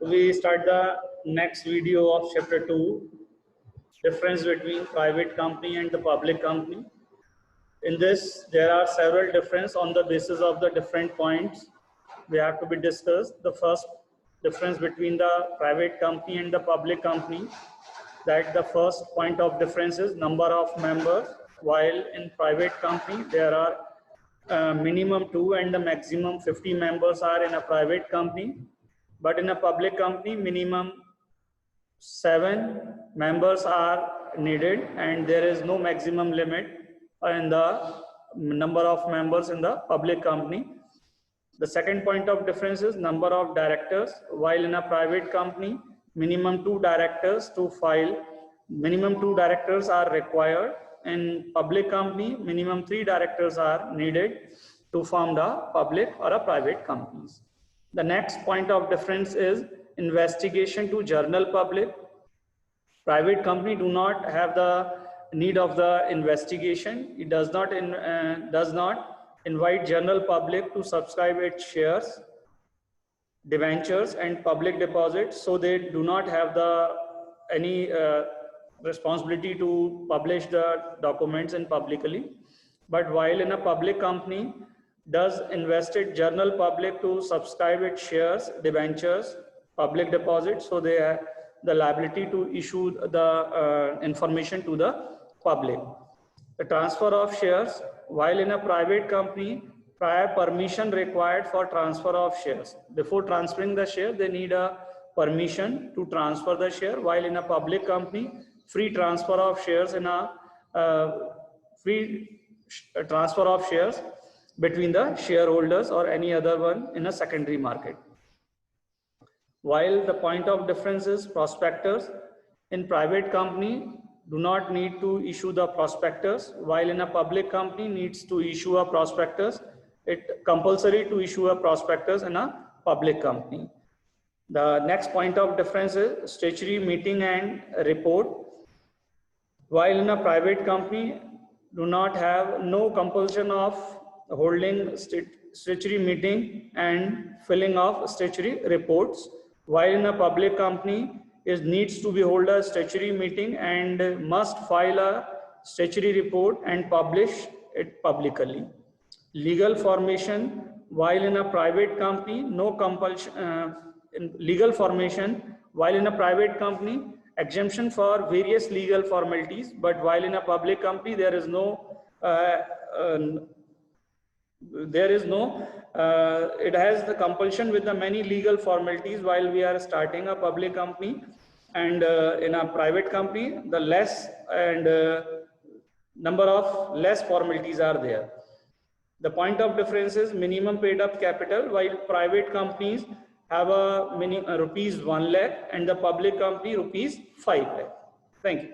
We start the next video of chapter 2, difference between private company and the public company. In this, there are several differences on the basis of the different points we have to be discussed. The first difference between the private company and the public company, that the first point of difference is number of members. While in private company, there are minimum 2 and the maximum 50 members are in a private company. But in a public company, minimum 7 members are needed and there is no maximum limit in the number of members in the public company. The second point of difference is number of directors. While in a private company, minimum 2 directors to file, minimum 2 directors are required. In public company, minimum 3 directors are needed to form the public or a private companies. The next point of difference is investigation to general public. Private company do not have the need of the investigation. It does not invite general public to subscribe its shares, debentures and public deposits, so they do not have any responsibility to publish the documents in publicly. But while in a public company does invested general public to subscribe its shares, debentures, public deposits, so they have the liability to issue the information to the public. The transfer of shares, while in a private company, prior permission required for transfer of shares. Before transferring the share, they need a permission to transfer the share, while in a public company, free transfer of shares between the shareholders or any other one in a secondary market. While the point of difference is prospectus, in private company do not need to issue the prospectus, while in a public company needs to issue a prospectus. It compulsory to issue a prospectus in a public company. The next point of difference is statutory meeting and report. While in a private company do not have no compulsion of holding statutory meeting and filling of statutory reports, while in a public company needs to be hold a statutory meeting and must file a statutory report and publish it publicly. Legal formation, while in a private company no compulsion in legal formation, while in a private company exemption for various legal formalities, but while in a public company there is no it has the compulsion with the many legal formalities while we are starting a public company, and in a private company the less and number of less formalities are there. The point of difference is minimum paid up capital. While private companies have a rupees 1 lakh and the public company rupees 5 lakh. Thank you.